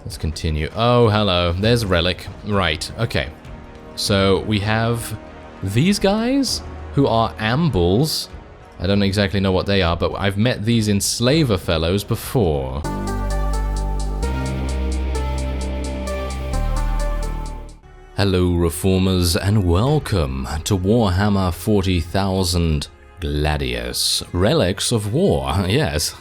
Let's continue. Oh, hello. There's Relic. Right, okay. So we have these guys who are ambles. I don't exactly know what they are, but I've met these enslaver fellows before. Hello, Reformers, and welcome to Warhammer 40,000 Gladius Relics of War. Yes,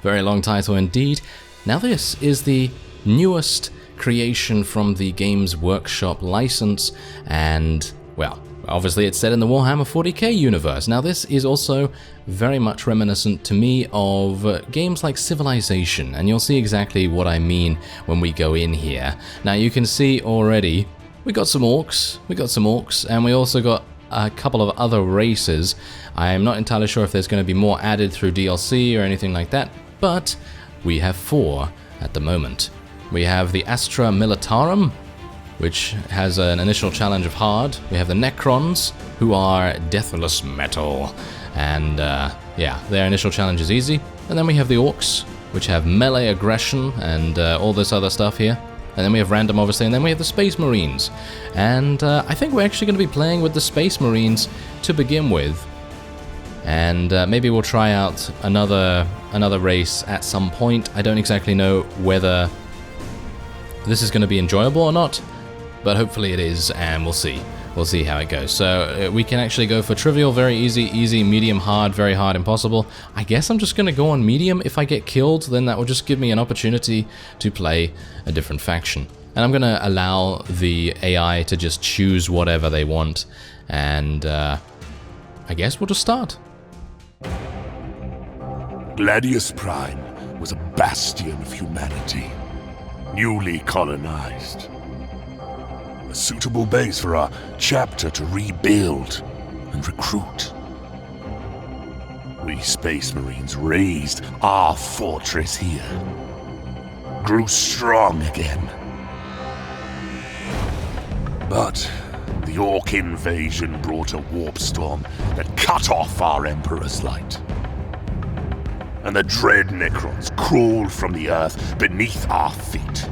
very long title indeed. Now this is the newest creation from the Games Workshop license, and, well, obviously it's set in the Warhammer 40k universe. Now this is also very much reminiscent to me of games like Civilization, and you'll see exactly what I mean when we go in here. Now you can see already we got some orcs, and we also got a couple of other races. I am not entirely sure if there's going to be more added through DLC or anything like that, but we have 4 at the moment. We have the Astra Militarum, which has an initial challenge of hard. We have the Necrons, who are deathless metal, and yeah, their initial challenge is easy. And then we have the Orcs, which have melee aggression and all this other stuff here. And then we have random, obviously, and then we have the Space Marines. And I think we're actually going to be playing with the Space Marines to begin with. And maybe we'll try out another race at some point. I don't exactly know whether this is going to be enjoyable or not, but hopefully it is, and we'll see. We'll see how it goes. So we can actually go for trivial, very easy, medium, hard, very hard, impossible. I guess I'm just going to go on medium. If I get killed, then that will just give me an opportunity to play a different faction. And I'm going to allow the AI to just choose whatever they want. And I guess we'll just start. Gladius Prime was a bastion of humanity, newly colonized. A suitable base for our chapter to rebuild and recruit. We Space Marines raised our fortress here, grew strong again. But the Orc invasion brought a warp storm that cut off our Emperor's light. And the dread Necrons crawled from the earth beneath our feet.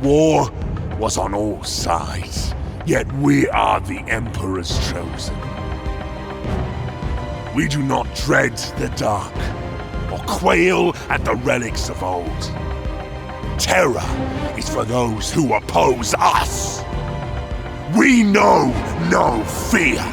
War was on all sides, yet we are the Emperor's chosen. We do not dread the dark, or quail at the relics of old. Terror is for those who oppose us. We know no fear.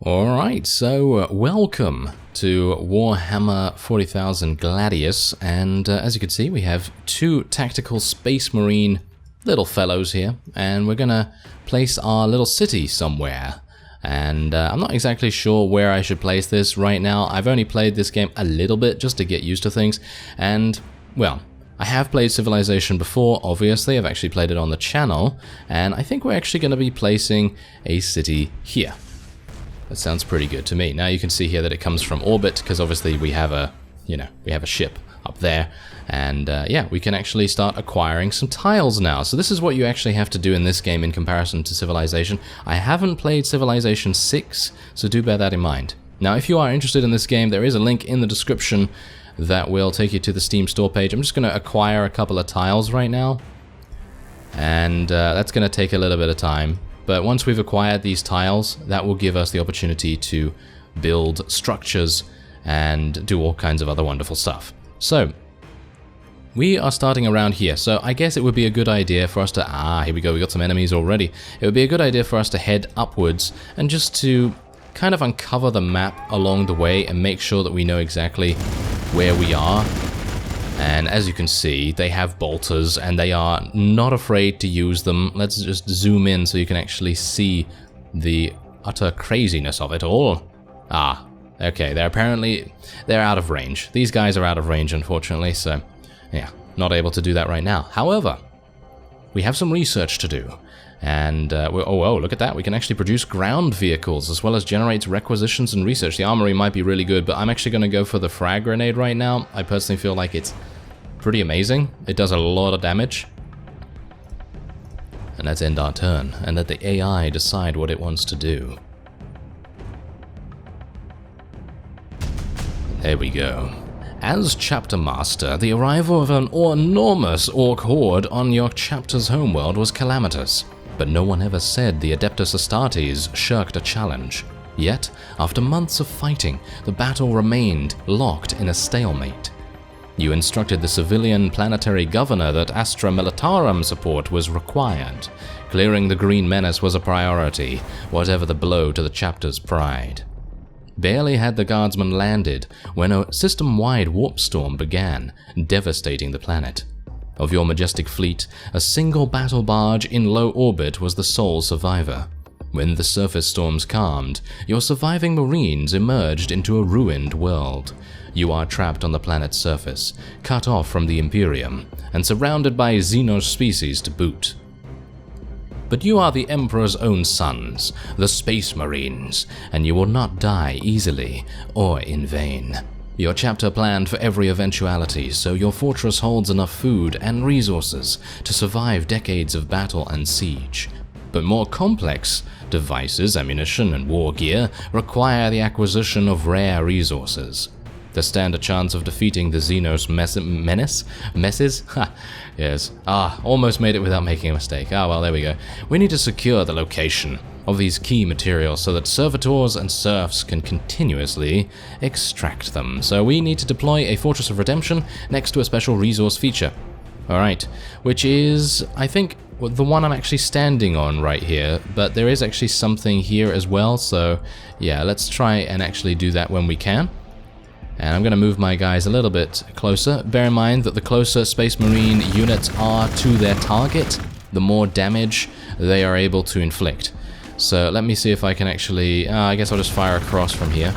Alright, so welcome to Warhammer 40,000 Gladius, and as you can see we have 2 tactical Space Marine little fellows here, and we're gonna place our little city somewhere. And I'm not exactly sure where I should place this right now. I've only played this game a little bit just to get used to things, and, well, I have played Civilization before, obviously. I've actually played it on the channel, and I think we're actually going to be placing a city here. That sounds pretty good to me. Now you can see here that it comes from orbit, because obviously we have a, we have a ship up there. And yeah, we can actually start acquiring some tiles now. So this is what you actually have to do in this game in comparison to Civilization. I haven't played Civilization 6, so do bear that in mind. Now, if you are interested in this game, there is a link in the description that will take you to the Steam store page. I'm just going to acquire a couple of tiles right now. And that's going to take a little bit of time. But once we've acquired these tiles, that will give us the opportunity to build structures and do all kinds of other wonderful stuff. So, we are starting around here, so I guess it would be a good idea for us to... here we go, we got some enemies already. It would be a good idea for us to head upwards and just to kind of uncover the map along the way and make sure that we know exactly where we are. And as you can see, they have bolters and they are not afraid to use them. Let's just zoom in so you can actually see the utter craziness of it all. Okay, they're out of range. These guys are out of range, unfortunately, so yeah, not able to do that right now. However, we have some research to do. And, oh, look at that. We can actually produce ground vehicles as well as generate requisitions and research. The armory might be really good, but I'm actually going to go for the frag grenade right now. I personally feel like it's pretty amazing. It does a lot of damage. And let's end our turn, and let the AI decide what it wants to do. There we go. As Chapter Master, the arrival of an enormous orc horde on your chapter's homeworld was calamitous, but no one ever said the Adeptus Astartes shirked a challenge. Yet, after months of fighting, the battle remained locked in a stalemate. You instructed the civilian planetary governor that Astra Militarum support was required. Clearing the Green Menace was a priority, whatever the blow to the chapter's pride. Barely had the guardsmen landed when a system-wide warp storm began, devastating the planet. Of your majestic fleet, a single battle barge in low orbit was the sole survivor. When the surface storms calmed, your surviving marines emerged into a ruined world. You are trapped on the planet's surface, cut off from the Imperium, and surrounded by Xenos species to boot. But you are the Emperor's own sons, the Space Marines, and you will not die easily or in vain. Your chapter planned for every eventuality, so your fortress holds enough food and resources to survive decades of battle and siege. But more complex devices, ammunition, and war gear require the acquisition of rare resources. To stand a chance of defeating the Xenos messes? Ha, yes. Almost made it without making a mistake. Well, there we go. We need to secure the location of these key materials so that servitors and serfs can continuously extract them. So we need to deploy a Fortress of Redemption next to a special resource feature. Alright, which is, I think, the one I'm actually standing on right here, but there is actually something here as well, so yeah, let's try and actually do that when we can. And I'm going to move my guys a little bit closer. Bear in mind that the closer Space Marine units are to their target, the more damage they are able to inflict. So let me see if I can actually... I guess I'll just fire across from here.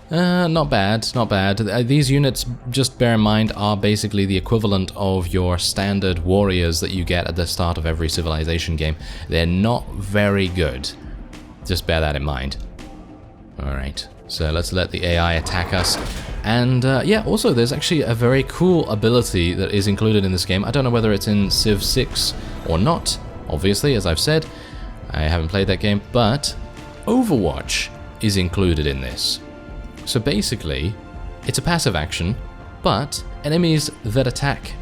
Not bad, not bad. These units, just bear in mind, are basically the equivalent of your standard warriors that you get at the start of every Civilization game. They're not very good. Just bear that in mind. Alright. So let's let the AI attack us. And yeah, also there's actually a very cool ability that is included in this game. I don't know whether it's in Civ 6 or not, obviously, as I've said. I haven't played that game, but Overwatch is included in this. So basically, it's a passive action, but enemies that attack,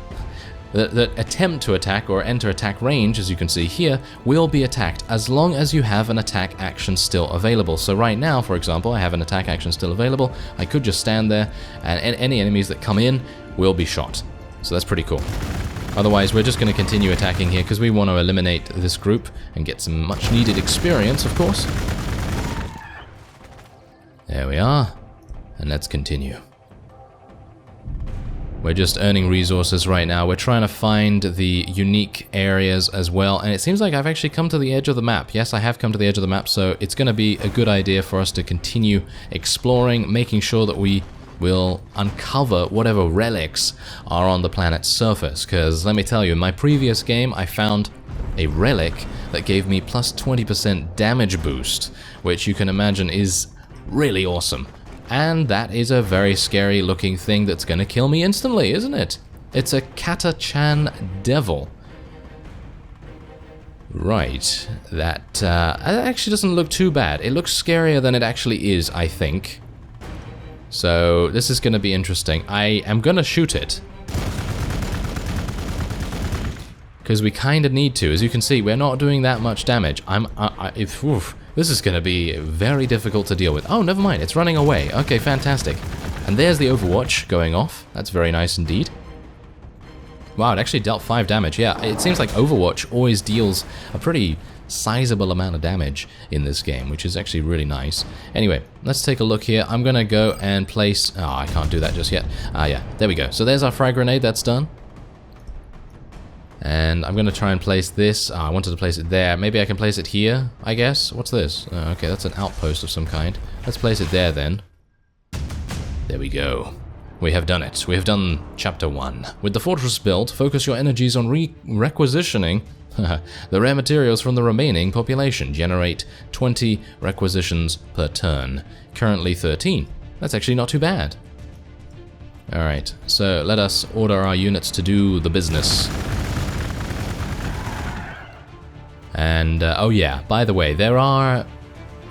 that attempt to attack or enter attack range, as you can see here, will be attacked as long as you have an attack action still available. So right now, for example, I have an attack action still available. I could just stand there, and any enemies that come in will be shot. So that's pretty cool. Otherwise, we're just going to continue attacking here because we want to eliminate this group and get some much needed experience, of course. There we are. And let's continue. We're just earning resources right now. We're trying to find the unique areas as well. And it seems like I've actually come to the edge of the map. Yes, I have come to the edge of the map, so it's going to be a good idea for us to continue exploring, making sure that we will uncover whatever relics are on the planet's surface. Because let me tell you, in my previous game, I found a relic that gave me plus 20% damage boost, which you can imagine is really awesome. And that is a very scary looking thing that's going to kill me instantly, isn't it? It's a Kata-chan devil. Right, that actually doesn't look too bad. It looks scarier than it actually is, I think. So this is going to be interesting. I am going to shoot it. Because we kind of need to. As you can see, we're not doing that much damage. This is going to be very difficult to deal with. Oh, never mind. It's running away. Okay, fantastic. And there's the Overwatch going off. That's very nice indeed. Wow, it actually dealt 5 damage. Yeah, it seems like Overwatch always deals a pretty sizable amount of damage in this game, which is actually really nice. Anyway, let's take a look here. I'm going to go and place... Oh, I can't do that just yet. Yeah, there we go. So there's our frag grenade. That's done. And I'm going to try and place this. I wanted to place it there. Maybe I can place it here, I guess. What's this? Okay, that's an outpost of some kind. Let's place it there then. There we go. We have done it. We have done Chapter 1. With the fortress built, focus your energies on requisitioning the rare materials from the remaining population. Generate 20 requisitions per turn. Currently 13. That's actually not too bad. Alright, so let us order our units to do the business. And, oh yeah, by the way, there are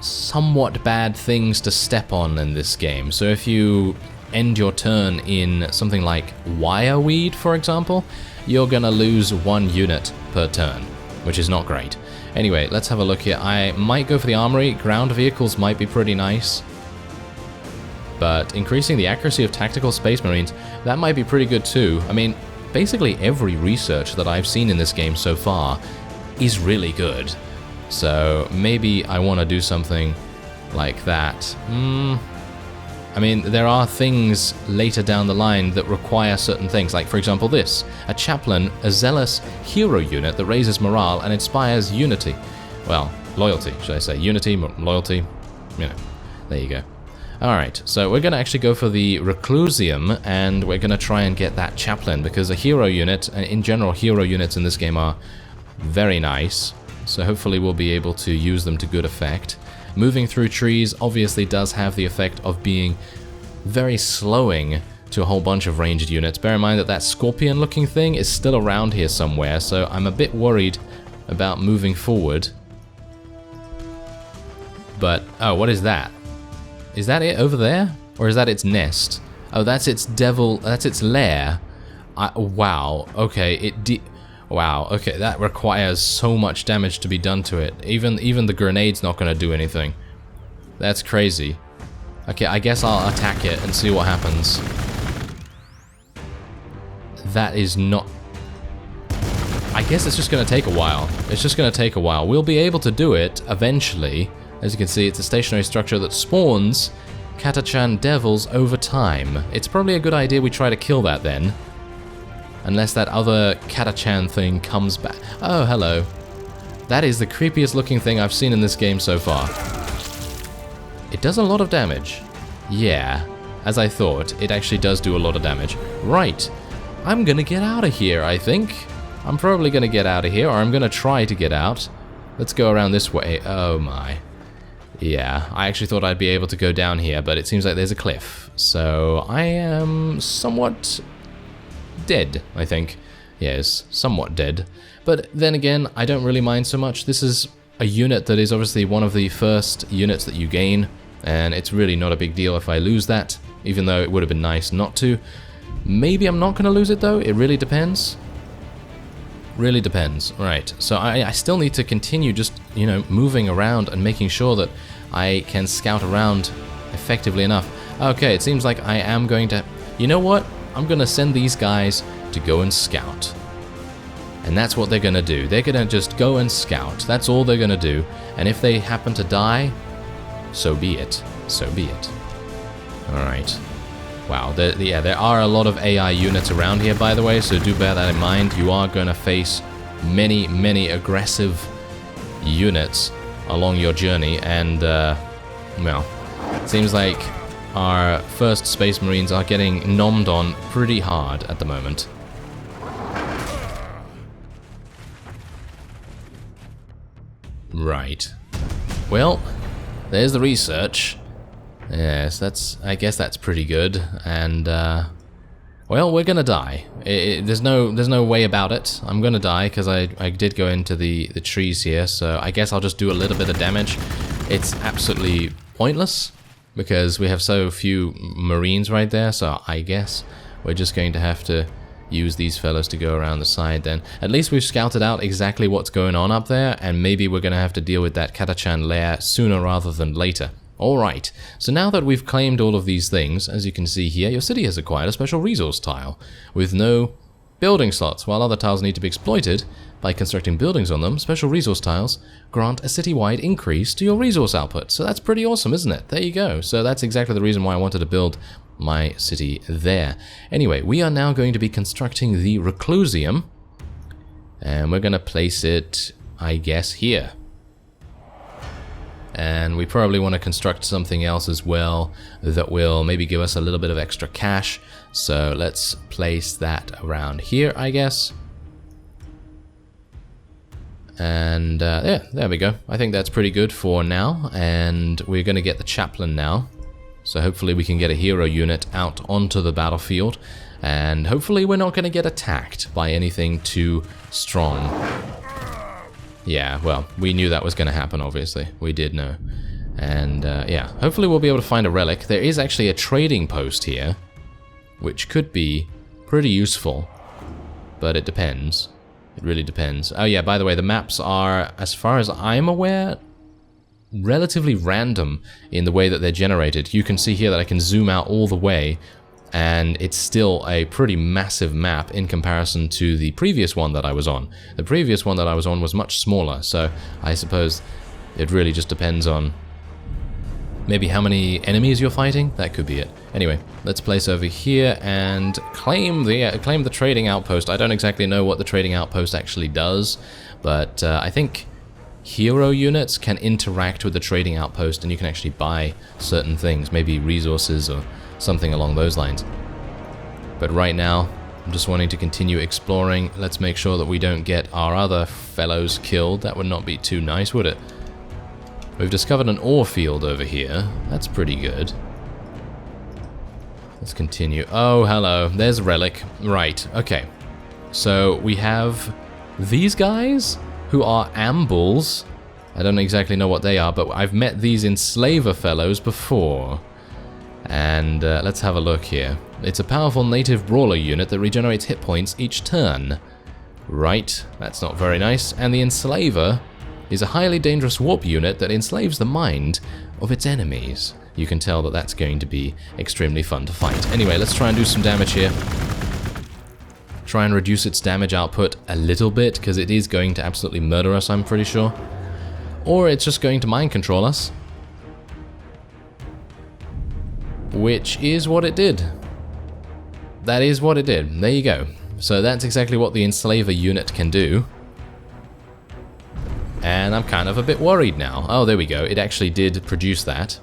somewhat bad things to step on in this game. So if you end your turn in something like wireweed, for example, you're gonna lose 1 unit per turn, which is not great. Anyway, let's have a look here. I might go for the armory. Ground vehicles might be pretty nice. But increasing the accuracy of tactical space marines, that might be pretty good too. I mean, basically every research that I've seen in this game so far is really good. So maybe I want to do something like that. I mean, there are things later down the line that require certain things, like for example this, a chaplain, a zealous hero unit that raises morale and inspires unity. Well, loyalty, should I say. Unity, loyalty, you know, there you go. Alright, so we're going to actually go for the Reclusium, and we're going to try and get that chaplain, because a hero unit, and in general hero units in this game are very nice, so hopefully we'll be able to use them to good effect. Moving through trees obviously does have the effect of being very slowing to a whole bunch of ranged units. Bear in mind that that scorpion-looking thing is still around here somewhere, so I'm a bit worried about moving forward. But, oh, what is that? Is that it over there? Or is that its nest? Oh, that's its that's its lair. Wow, okay, wow, okay, that requires so much damage to be done to it. Even the grenade's not going to do anything. That's crazy. Okay, I guess I'll attack it and see what happens. That is not... I guess it's just going to take a while. It's just going to take a while. We'll be able to do it eventually. As you can see, it's a stationary structure that spawns Catachan devils over time. It's probably a good idea we try to kill that then. Unless that other Catachan thing comes back. Oh, hello. That is the creepiest looking thing I've seen in this game so far. It does a lot of damage. Yeah, as I thought, it actually does do a lot of damage. Right, I'm gonna get out of here, I think. I'm probably gonna get out of here, or I'm gonna try to get out. Let's go around this way. Oh my. Yeah, I actually thought I'd be able to go down here, but it seems like there's a cliff. So I am somewhat dead, I think. Yes, somewhat dead. But then again, I don't really mind so much. This is a unit that is obviously one of the first units that you gain, and it's really not a big deal if I lose that, even though it would have been nice not to. Maybe I'm not going to lose it though, it really depends. Really depends. Right, so I still need to continue just, you know, moving around and making sure that I can scout around effectively enough. Okay, it seems like I am going to... You know what? I'm going to send these guys to go and scout. And that's what they're going to do. They're going to just go and scout. That's all they're going to do. And if they happen to die, so be it. So be it. Alright. Wow, there are a lot of AI units around here, by the way, so do bear that in mind. You are going to face many, many aggressive units along your journey, and, well, it seems like our first Space Marines are getting nommed on pretty hard at the moment. Right. Well, there's the research. Yes, I guess that's pretty good, and, well, we're gonna die. There's no way about it. I'm gonna die, because I did go into the trees here, so I guess I'll just do a little bit of damage. It's absolutely pointless, because we have so few Marines right there, so I guess we're just going to have to use these fellows to go around the side then. At least we've scouted out exactly what's going on up there, and maybe we're gonna have to deal with that Catachan lair sooner rather than later. Alright, so now that we've claimed all of these things, as you can see here, your city has acquired a special resource tile, with no building slots. While other tiles need to be exploited by constructing buildings on them, special resource tiles grant a city-wide increase to your resource output. So that's pretty awesome, isn't it? There you go. So that's exactly the reason why I wanted to build my city there. Anyway, we are now going to be constructing the Reclusium, and we're going to place it, I guess, here. And we probably want to construct something else as well that will maybe give us a little bit of extra cash. So let's place that around here, I guess. And yeah, there we go. I think that's pretty good for now. And we're going to get the chaplain now. So hopefully we can get a hero unit out onto the battlefield. And hopefully we're not going to get attacked by anything too strong. Yeah, well, we knew that was going to happen, obviously. We did know. And, yeah, hopefully we'll be able to find a relic. There is actually a trading post here, which could be pretty useful. But it depends. It really depends. Oh, yeah, by the way, the maps are, as far as I'm aware, relatively random in the way that they're generated. You can see here that I can zoom out all the way, and it's still a pretty massive map in comparison to the previous one that I was on. The previous one that I was on was much smaller, so I suppose it really just depends on maybe how many enemies you're fighting. That could be it. Anyway, let's place over here and claim the trading outpost. I don't exactly know what the trading outpost actually does, but I think hero units can interact with the trading outpost and you can actually buy certain things, maybe resources or something along those lines. But right now, I'm just wanting to continue exploring. Let's make sure that we don't get our other fellows killed. That would not be too nice, would it? We've discovered an ore field over here. That's pretty good. Let's continue. Oh, hello. There's a relic. Right, okay. So we have these guys who are ambles. I don't exactly know what they are, but I've met these enslaver fellows before. And let's have a look here. It's a powerful native brawler unit that regenerates hit points each turn. Right, that's not very nice. And the enslaver is a highly dangerous warp unit that enslaves the mind of its enemies. You can tell that that's going to be extremely fun to fight. Anyway, let's try and do some damage here. Try and reduce its damage output a little bit, because it is going to absolutely murder us, I'm pretty sure. Or it's just going to mind control us. Which is what it did. That is what it did. There you go. So that's exactly what the enslaver unit can do. And I'm kind of a bit worried now. Oh, there we go. It actually did produce that.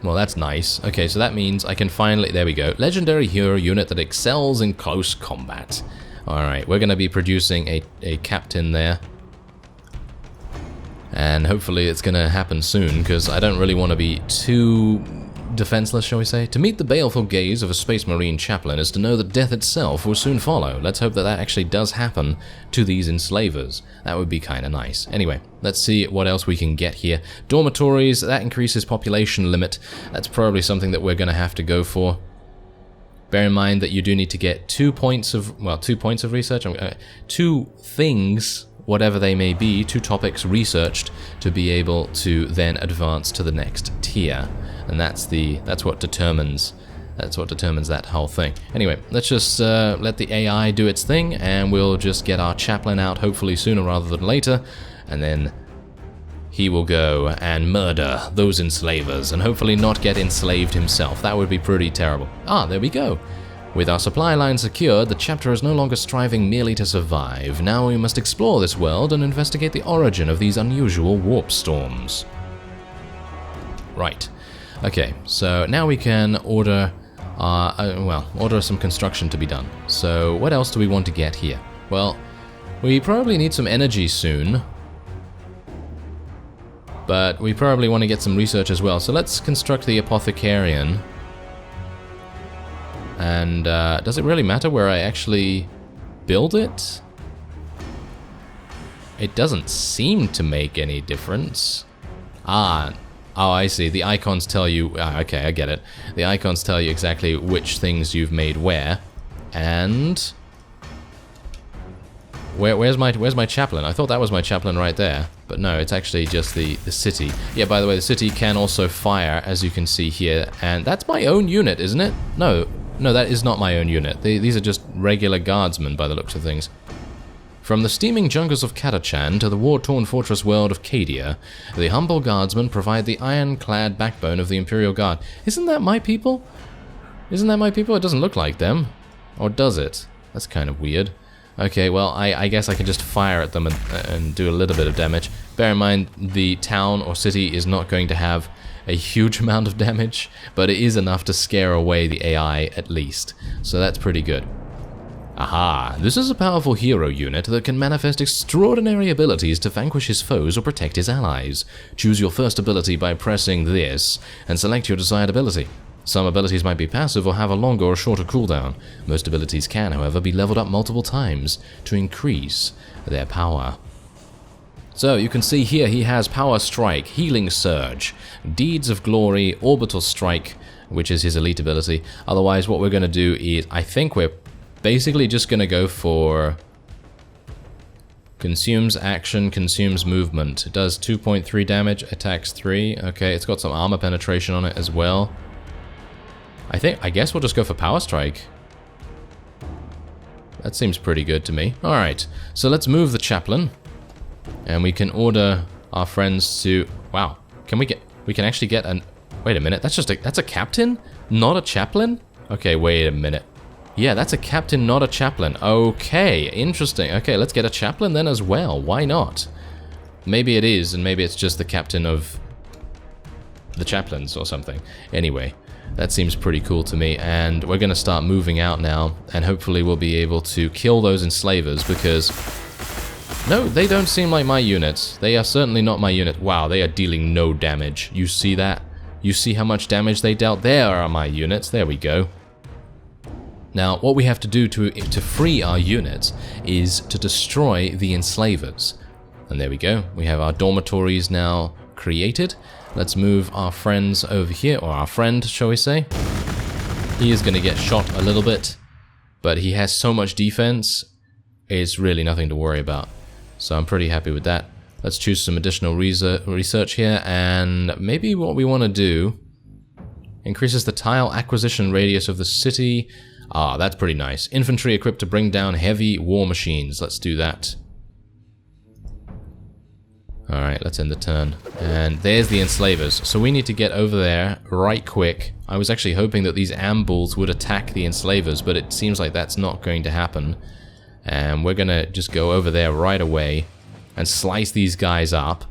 Well, that's nice. Okay, so that means I can finally... There we go. Legendary hero unit that excels in close combat. Alright, we're going to be producing a captain there. And hopefully it's going to happen soon, because I don't really want to be too defenseless, shall we say. To meet the baleful gaze of a Space Marine chaplain is to know that death itself will soon follow. Let's hope that that actually does happen to these enslavers. That would be kind of nice. Anyway, let's see what else we can get here. Dormitories, that increases population limit. That's probably something that we're going to have to go for. Bear in mind that you do need to get 2 points of, well, 2 points of research, 2 things, whatever they may be, 2 topics researched to be able to then advance to the next tier. And that's what determines that whole thing. Anyway, let's just let the AI do its thing, and we'll just get our chaplain out hopefully sooner rather than later, and then he will go and murder those enslavers and hopefully not get enslaved himself. That would be pretty terrible. Ah, there we go. With our supply line secured, the chapter is no longer striving merely to survive. Now we must explore this world and investigate the origin of these unusual warp storms. Right. Okay, so now we can order some construction to be done. So what else do we want to get here? Well, we probably need some energy soon, but we probably want to get some research as well. So let's construct the apothecarian. And does it really matter where I actually build it? It doesn't seem to make any difference. Oh, I see. The icons tell you... okay, I get it. The icons tell you exactly which things you've made where. And... Where's my chaplain? I thought that was my chaplain right there. But no, it's actually just the city. Yeah, by the way, the city can also fire, as you can see here. And that's my own unit, isn't it? No, that is not my own unit. These are just regular guardsmen by the looks of things. From the steaming jungles of Katachan to the war-torn fortress world of Cadia, the humble guardsmen provide the iron-clad backbone of the Imperial Guard. Isn't that my people? Isn't that my people? It doesn't look like them. Or does it? That's kind of weird. Okay, well, I guess I can just fire at them and do a little bit of damage. Bear in mind, the town or city is not going to have a huge amount of damage, but it is enough to scare away the AI at least. So that's pretty good. Aha, this is a powerful hero unit that can manifest extraordinary abilities to vanquish his foes or protect his allies. Choose your first ability by pressing this, and select your desired ability. Some abilities might be passive or have a longer or shorter cooldown. Most abilities can, however, be leveled up multiple times to increase their power. So you can see here he has Power Strike, Healing Surge, Deeds of Glory, Orbital Strike, which is his elite ability. Otherwise, what we're going to do is, I think we're basically just going to go for consumes action, consumes movement. It does 2.3 damage, attacks 3. Okay, it's got some armor penetration on it as well. I guess we'll just go for Power Strike. That seems pretty good to me. Alright, so let's move the chaplain. And we can order our friends to... Wow, we can actually get an... Wait a minute, that's a captain? Not a chaplain? Okay, wait a minute. Yeah, that's a captain, not a chaplain. Okay, interesting. Okay, let's get a chaplain then as well. Why not? Maybe it is, and maybe it's just the captain of the chaplains or something. Anyway, that seems pretty cool to me, and we're going to start moving out now, and hopefully we'll be able to kill those enslavers, because... No, they don't seem like my units. They are certainly not my unit. Wow, they are dealing no damage. You see that? You see how much damage they dealt? There are my units. There we go. Now, what we have to do to free our units is to destroy the enslavers. And there we go. We have our dormitories now created. Let's move our friends over here, or our friend, shall we say. He is going to get shot a little bit, but he has so much defense, it's really nothing to worry about. So I'm pretty happy with that. Let's choose some additional research here, and maybe what we want to do increases the tile acquisition radius of the city. Ah, that's pretty nice. Infantry equipped to bring down heavy war machines. Let's do that. Alright, let's end the turn. And there's the enslavers. So we need to get over there right quick. I was actually hoping that these ambuls would attack the enslavers, but it seems like that's not going to happen. And we're gonna just go over there right away and slice these guys up.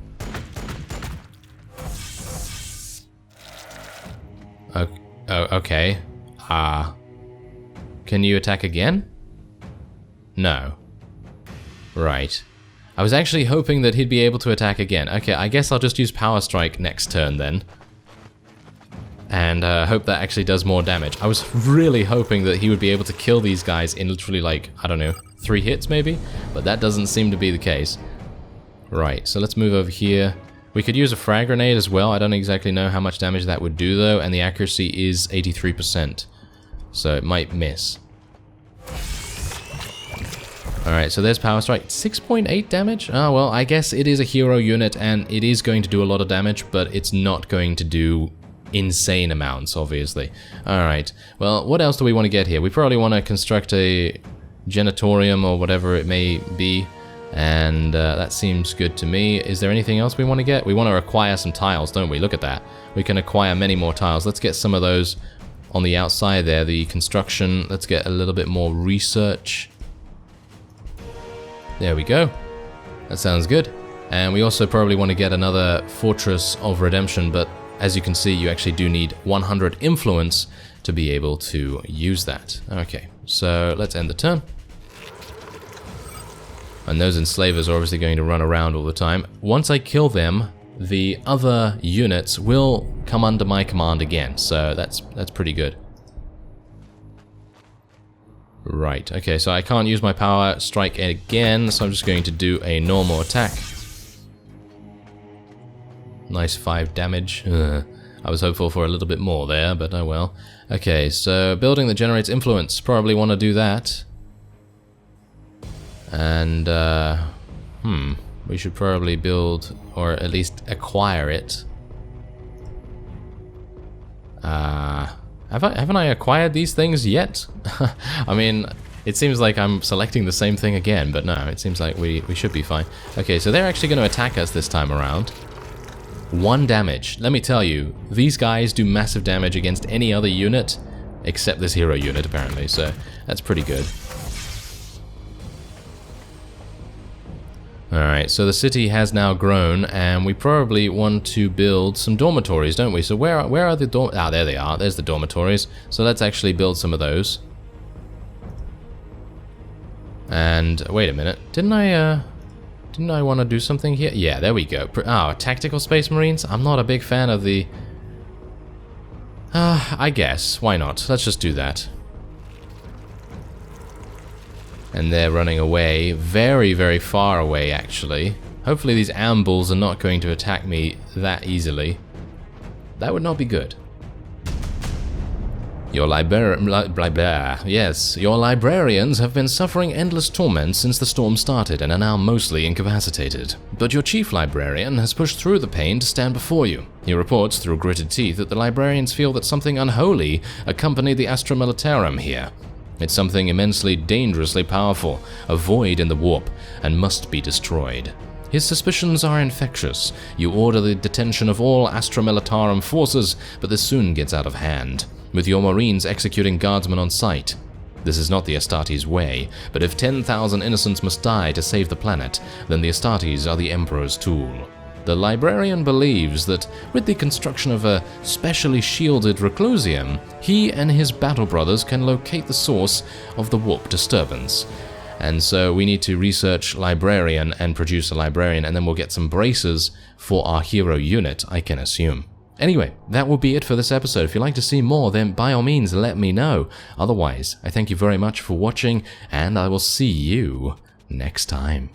Okay. Can you attack again? No. Right. I was actually hoping that he'd be able to attack again. Okay, I guess I'll just use Power Strike next turn then. And hope that actually does more damage. I was really hoping that he would be able to kill these guys in literally like, I don't know, 3 hits maybe? But that doesn't seem to be the case. Right, so let's move over here. We could use a frag grenade as well. I don't exactly know how much damage that would do though, and the accuracy is 83%. So it might miss. Alright, so there's Power Strike. 6.8 damage? Oh, well, I guess it is a hero unit, and it is going to do a lot of damage, but it's not going to do insane amounts, obviously. Alright, well, what else do we want to get here? We probably want to construct a genitorium or whatever it may be, and that seems good to me. Is there anything else we want to get? We want to acquire some tiles, don't we? Look at that. We can acquire many more tiles. Let's get some of those on the outside there, the construction. Let's get a little bit more research. There we go. That sounds good. And we also probably want to get another Fortress of Redemption, but as you can see, you actually do need 100 influence to be able to use that. Okay, so let's end the turn. And those enslavers are obviously going to run around all the time. Once I kill them, the other units will come under my command again, so that's pretty good. Right, okay, so I can't use my Power Strike again, so I'm just going to do a normal attack. Nice 5 damage. I was hopeful for a little bit more there, but oh well. Okay, so building that generates influence. Probably want to do that. And, we should probably build, or at least acquire it. Haven't I acquired these things yet? I mean, it seems like I'm selecting the same thing again, but no, it seems like we should be fine. Okay, so they're actually going to attack us this time around. 1 damage. Let me tell you, these guys do massive damage against any other unit, except this hero unit, apparently, so that's pretty good. Alright, so the city has now grown, and we probably want to build some dormitories, don't we? So where are the ah, there they are. There's the dormitories. So let's actually build some of those. And wait a minute. Didn't I want to do something here? Yeah, there we go. Tactical Space Marines. I'm not a big fan of the I guess. Why not? Let's just do that. And they're running away. Very, very far away, actually. Hopefully these ambles are not going to attack me that easily. That would not be good. Your librarians have been suffering endless torment since the storm started and are now mostly incapacitated. But your chief librarian has pushed through the pain to stand before you. He reports through gritted teeth that the librarians feel that something unholy accompanied the Astra Militarum here. It's something immensely dangerously powerful, a void in the warp, and must be destroyed. His suspicions are infectious. You order the detention of all Astra Militarum forces, but this soon gets out of hand, with your Marines executing guardsmen on sight. This is not the Astartes way, but if 10,000 innocents must die to save the planet, then the Astartes are the Emperor's tool. The librarian believes that with the construction of a specially shielded reclusium, he and his battle brothers can locate the source of the warp disturbance. And so we need to research librarian and produce a librarian, and then we'll get some bracers for our hero unit, I can assume. Anyway, that will be it for this episode. If you'd like to see more, then by all means let me know. Otherwise, I thank you very much for watching, and I will see you next time.